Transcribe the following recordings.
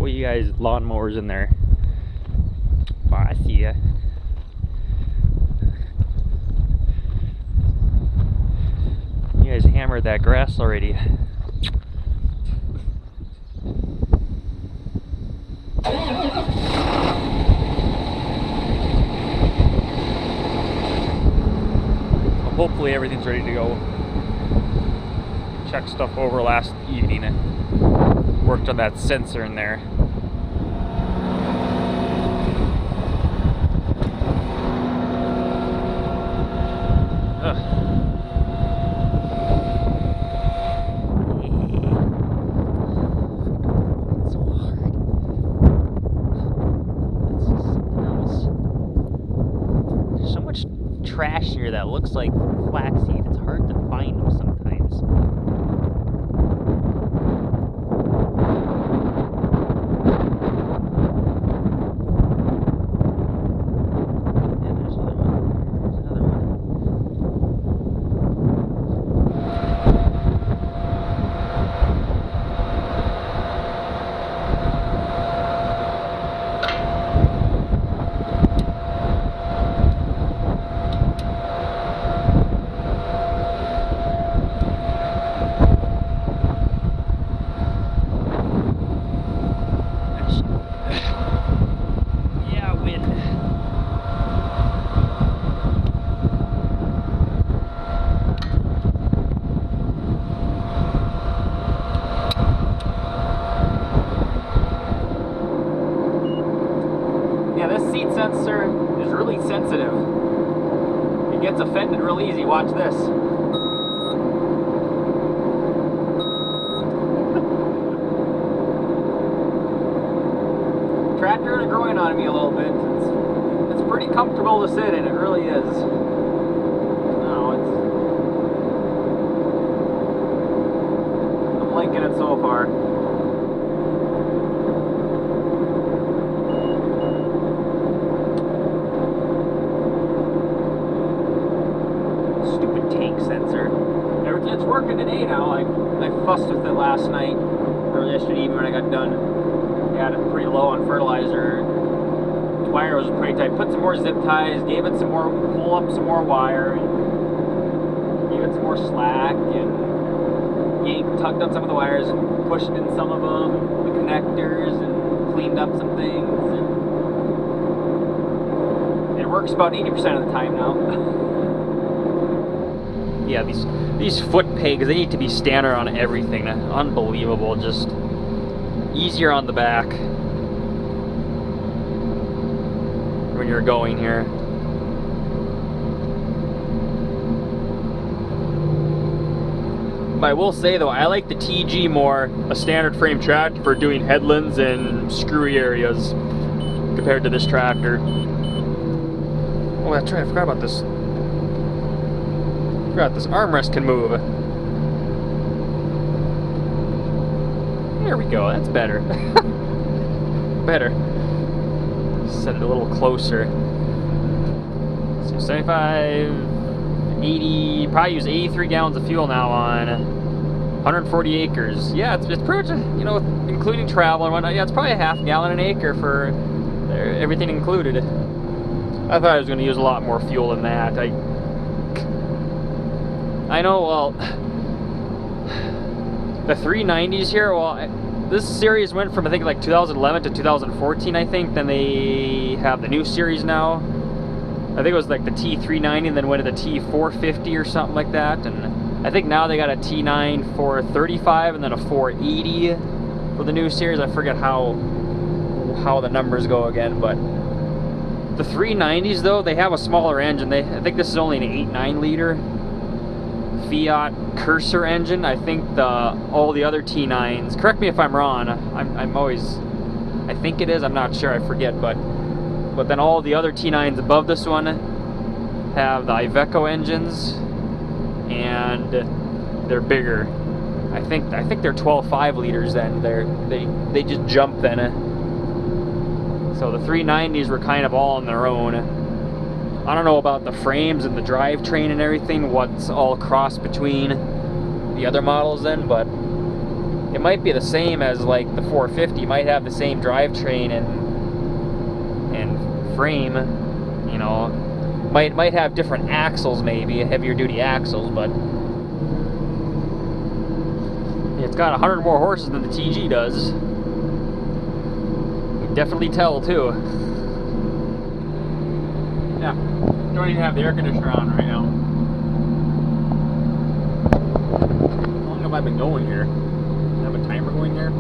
Oh, you guys, lawnmowers in there. Oh, I see ya. You guys hammered that grass already. Hopefully everything's ready to go. Checked stuff over last evening and worked on that sensor in there. Trash here that looks like flaxseed. It's hard to find them sometimes. Yeah, there's another one. There's another one. Sensor is really sensitive. It gets offended real easy. Watch this. Tractor is growing on me a little bit. It's pretty comfortable to sit in. It really is. No, I'm liking it so far. It's working today now. I fussed with it last night or yesterday evening when I got done. I got it pretty low on fertilizer. The wire was pretty tight. Put some more zip ties, gave it some more, pull up some more wire, and gave it some more slack, and tugged up some of the wires, and pushed in some of them, the connectors, and cleaned up some things. And it works about 80% of the time now. Yeah, these foot pegs, they need to be standard on everything. Unbelievable. Just easier on the back when you're going here. But I will say though, I like the TG more, a standard frame tractor, for doing headlands and screwy areas compared to this tractor. Oh, that's right, I forgot about this. Forgot this armrest can move. There we go, that's better. Better. Set it a little closer. So 75, 80, probably use 83 gallons of fuel now on 140 acres. Yeah, it's pretty much, you know, including travel and whatnot, yeah, it's probably a half gallon an acre for everything included. I thought I was going to use a lot more fuel than that. I know, well, the 390s here, well, this series went from, I think, like 2011 to 2014, I think. Then they have the new series now. I think it was like the T390 and then went to the T450 or something like that. And I think now they got a T9.390 and then a 480 for the new series. I forget how the numbers go again, but the 390s, though, they have a smaller engine. I think this is only an 8.9 liter. Fiat Cursor engine. I think all the other T9s, correct me if I'm wrong, I think it is, I'm not sure, I forget, but then all the other T9s above this one have the Iveco engines, and they're bigger. I think they're 12.5 liters then. They just jump then. So the 390s were kind of all on their own. I don't know about the frames and the drivetrain and everything, what's all crossed between the other models then, but it might be the same as like the 450. Might have the same drivetrain and frame, you know. Might have different axles, maybe heavier duty axles, but it's got 100 more horses than the TG does. You can definitely tell too. Yeah, don't even have the air conditioner on right now. How long have I been going here? Do I have a timer going there?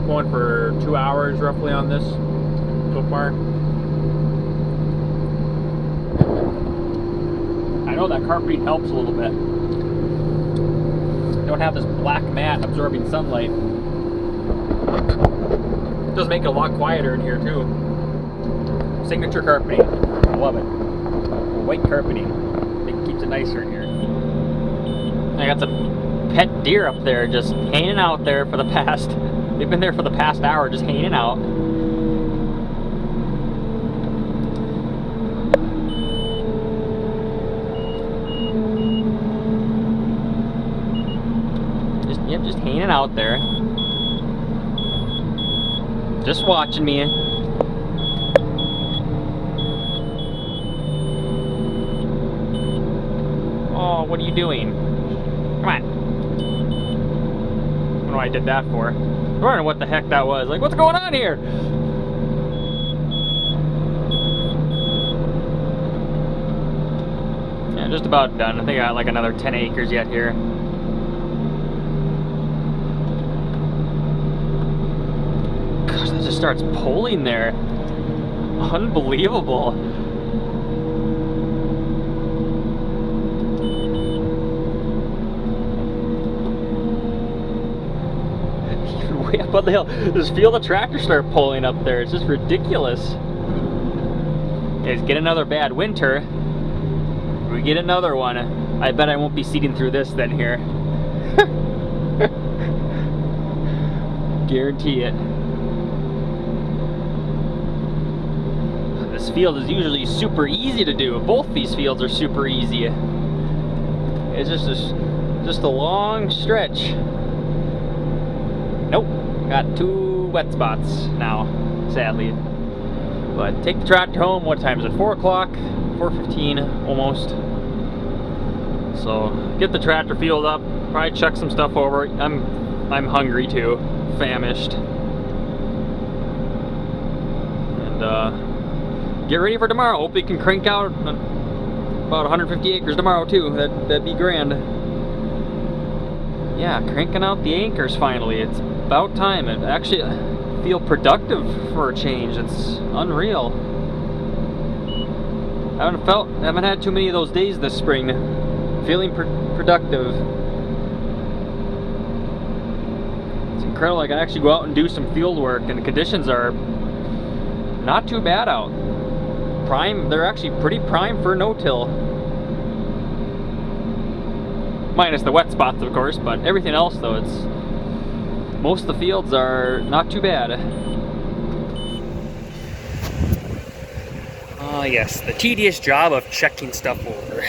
Going for 2 hours roughly on this so far. I know that carpeting helps a little bit. You don't have this black mat absorbing sunlight. It does make it a lot quieter in here too. Signature carpeting. I love it. White carpeting. I think it keeps it nicer in here. I got some pet deer up there just hanging out there for the past... They've been there for the past hour just hanging out. Just hanging out there. Just watching me. Oh, what are you doing? Come on. I don't know what I did that for. I don't know what the heck that was. Like, what's going on here? Yeah, just about done. I think I got like another 10 acres yet here. Gosh, that just starts pulling there. Unbelievable. Way up on the hill. Just feel the tractor start pulling up there. It's just ridiculous. Guys, get another bad winter. We get another one. I bet I won't be seeding through this then here. Guarantee it. This field is usually super easy to do. Both these fields are super easy. It's just a long stretch. Nope, got 2 wet spots now, sadly. But take the tractor home. What time is it? 4 o'clock, 4:15 almost. So get the tractor fueled up. Probably chuck some stuff over. I'm hungry too, famished. And get ready for tomorrow. Hope we can crank out about 150 acres tomorrow too. That'd be grand. Yeah, cranking out the anchors finally. It's about time. It actually feel productive for a change. It's unreal. I haven't had too many of those days this spring. Feeling productive. It's incredible. I can actually go out and do some field work, and the conditions are not too bad out. Prime. They're actually pretty prime for no-till. Minus the wet spots, of course, but everything else, though, it's most of the fields are not too bad. Oh yes, the tedious job of checking stuff over.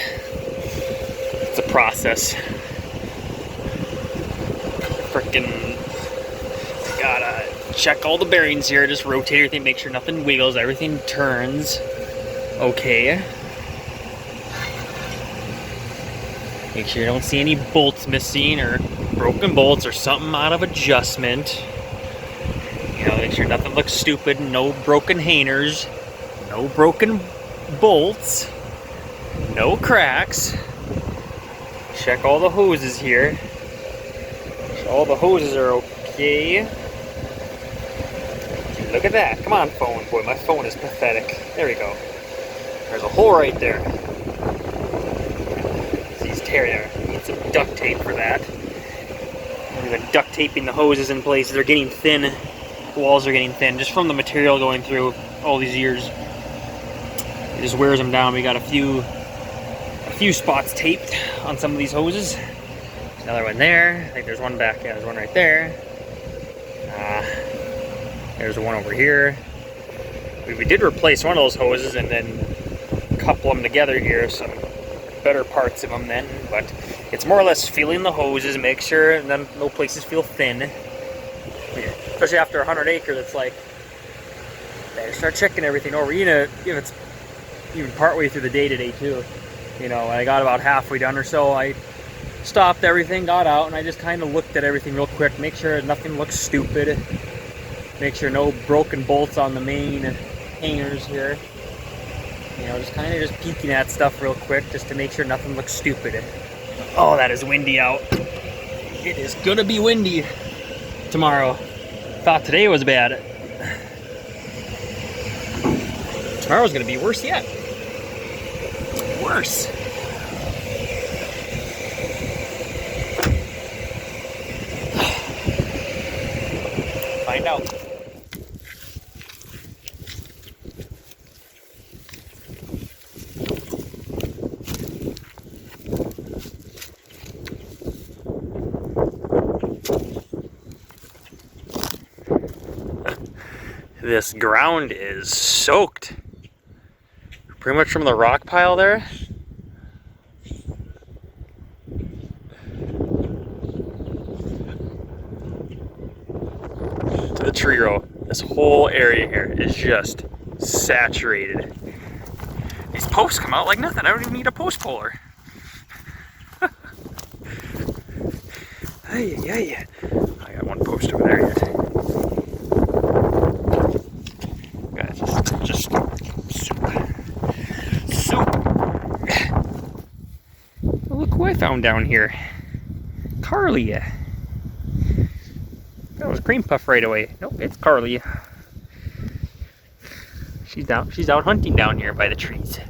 It's a process. Frickin' gotta check all the bearings here, just rotate everything, make sure nothing wiggles, everything turns okay. Make sure you don't see any bolts missing or broken bolts or something out of adjustment. You know, make sure nothing looks stupid, no broken hangers, no broken bolts, no cracks. Check all the hoses here. So all the hoses are okay. Look at that. Come on, phone. Boy, my phone is pathetic. There we go. There's a hole right there. Area. Need some duct tape for that. I've been duct taping the hoses in place. They're getting thin. The walls are getting thin just from the material going through all these years. It just wears them down. We got a few spots taped on some of these hoses. There's another one there. I think there's one back. Yeah, there's one right there. There's one over here. We did replace one of those hoses and then couple them together here, some better parts of them then, but it's more or less feeling the hoses, make sure none, no places feel thin. Especially after 100 acres, it's like, better start checking everything over, you know, if it's even partway through the day today too. You know, I got about halfway done or so, I stopped everything, got out, and I just kind of looked at everything real quick, make sure nothing looks stupid, make sure no broken bolts on the main hangers here. You know, just kind of just peeking at stuff real quick just to make sure nothing looks stupid. Oh, that is windy out. It is gonna be windy tomorrow. Thought today was bad. Tomorrow's gonna be worse yet. Worse. Find out. This ground is soaked. Pretty much from the rock pile there. To the tree row. This whole area here is just saturated. These posts come out like nothing. I don't even need a post puller. Hey, hey. I got one post over there yet. Just soup. Look who I found down here. Carly. That was Cream Puff right away. Nope, it's Carly. She's out hunting down here by the trees.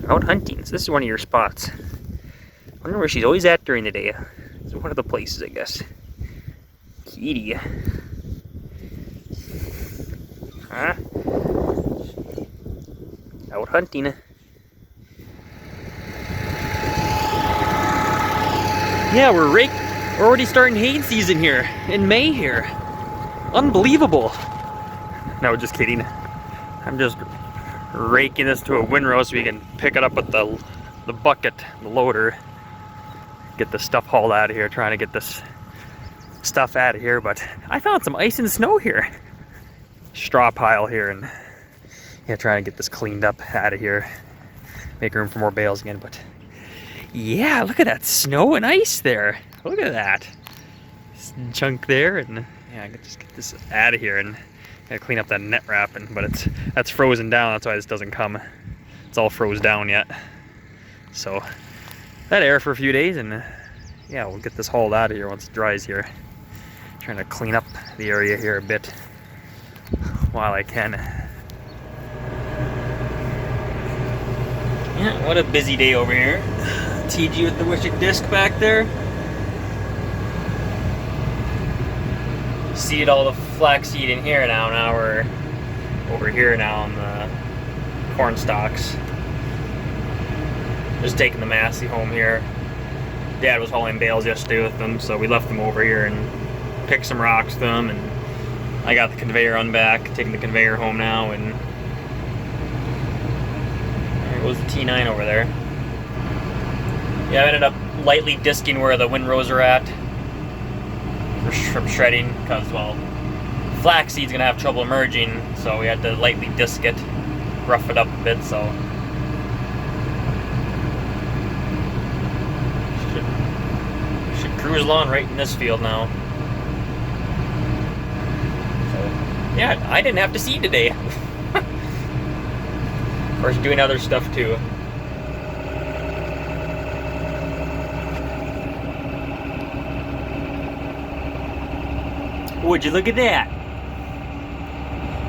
Out hunting. So this is one of your spots. I wonder where she's always at during the day. It's one of the places, I guess. Kitty. Huh? Out hunting. Yeah, we're already starting hay season here in May here. Unbelievable. No, just kidding. I'm just raking this to a windrow so we can pick it up with the bucket, the loader. Get the stuff hauled out of here, trying to get this stuff out of here, but I found some ice and snow here. Straw pile here, and yeah, trying to get this cleaned up out of here, make room for more bales again. But yeah, look at that snow and ice there. Look at that this chunk there, and yeah, I can just get this out of here and gotta clean up that net wrapping. But that's frozen down. That's why this doesn't come. It's all froze down yet. So that air for a few days, and yeah, we'll get this hauled out of here once it dries here. Trying to clean up the area here a bit while I can. Yeah, what a busy day over here. TG with the Wishek disc back there. Seed all the flaxseed in here now. Now we're over here now on the corn stalks. Just taking the Massey home here. Dad was hauling bales yesterday with them, so we left them over here and picked some rocks with them, and I got the conveyor on back, taking the conveyor home now, and there goes the T9 over there. Yeah, I ended up lightly disking where the windrows are at from shredding, because, well, flaxseed's gonna have trouble emerging, so we had to lightly disc it, rough it up a bit, so should cruise along right in this field now. So yeah, I didn't have to seed today. Of course, doing other stuff too. Would you look at that?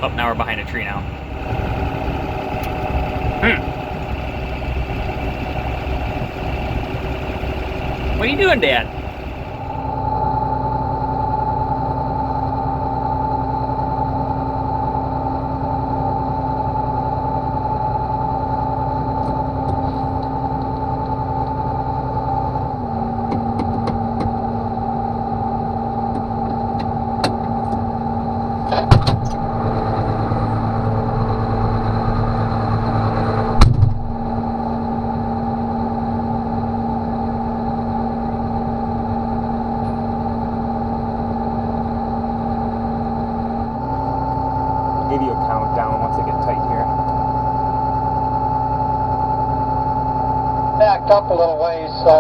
Oh, now we're behind a tree now. What are you doing, Dad? backed up a little ways, so,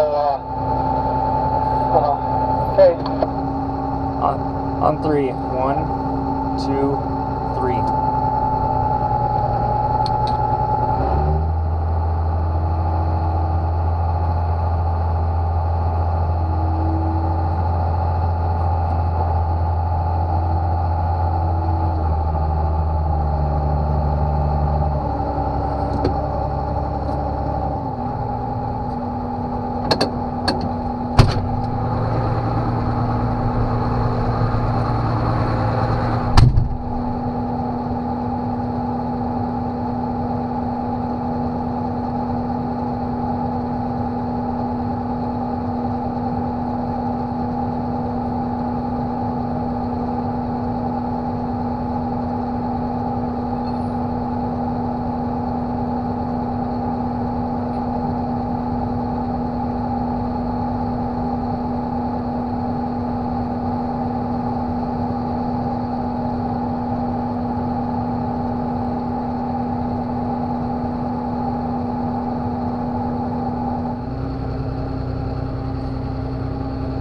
okay. On three. 1, 2, 3.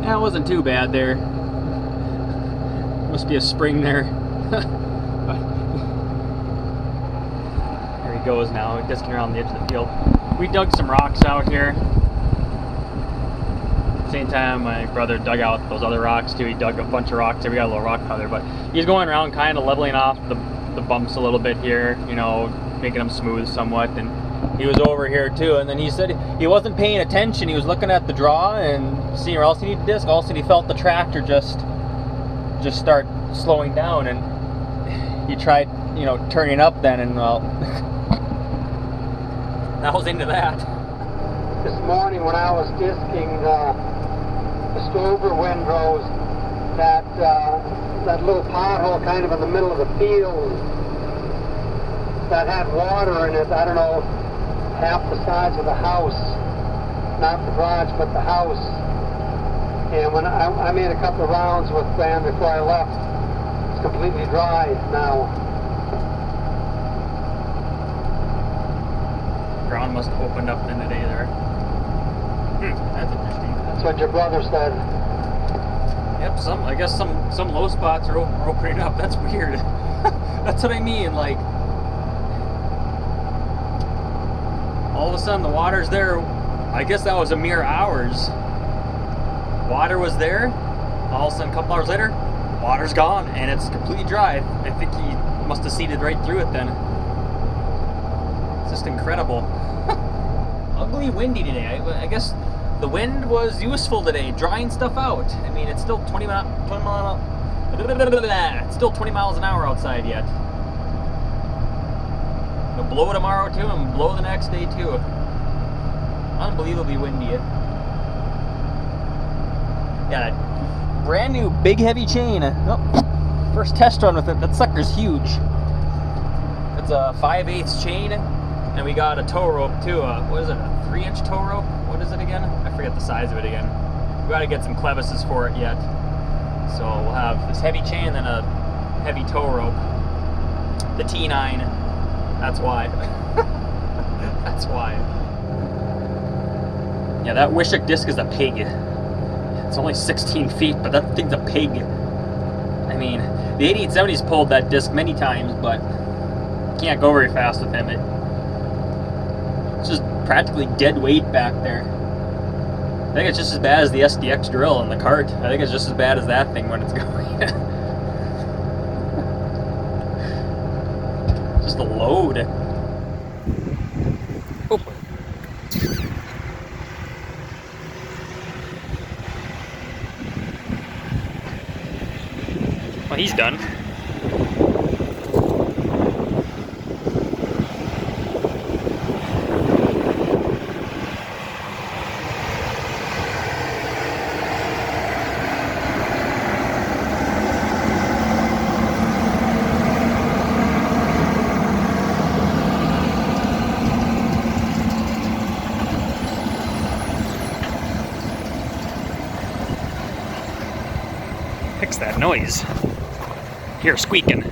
That wasn't too bad there. Must be a spring there. There he goes now, disking around the edge of the field. We dug some rocks out here. At the same time, my brother dug out those other rocks too. He dug a bunch of rocks there. We got a little rock pile there, but he's going around kind of leveling off the bumps a little bit here, you know, making them smooth somewhat. And he was over here too, and then he said he wasn't paying attention. He was looking at the draw and seeing where else he needed disc. All of a sudden he felt the tractor just start slowing down, and he tried, you know, turning up then, and well, I was into that. This morning when I was disking the stover windrows, that little pothole kind of in the middle of the field that had water in it, I don't know, half the size of the house, not the garage, but the house. And when I made a couple of rounds with Van before I left, it's completely dry now. Ground must have opened up then today there. That's interesting. That's what your brother said. Yep, I guess some low spots are opening up. That's weird. That's what I mean, like, all of a sudden the water's there. I guess that was a mere hours. Water was there, all of a sudden a couple hours later, water's gone and it's completely dry. I think he must have seeded right through it then. It's just incredible. Ugly windy today. I guess the wind was useful today, drying stuff out. I mean, it's still 20 miles an hour outside yet. It'll blow tomorrow too, and blow the next day too. Unbelievably windy. Got a brand new big heavy chain. Oh, first test run with it. That sucker's huge. It's a 5/8 chain, and we got a tow rope too. What is it? A 3-inch tow rope? What is it again? I forget the size of it again. We got to get some clevises for it yet. So we'll have this heavy chain and a heavy tow rope. The T9. That's why. That's why. Yeah, that Wishek disc is a pig. It's only 16 feet, but that thing's a pig. I mean, the 8870's pulled that disc many times, but can't go very fast with him. It's just practically dead weight back there. I think it's just as bad as the SDX drill in the cart. I think it's just as bad as that thing when it's going. Just a load. Oh. Well, he's done. Fix that noise. Here, squeaking.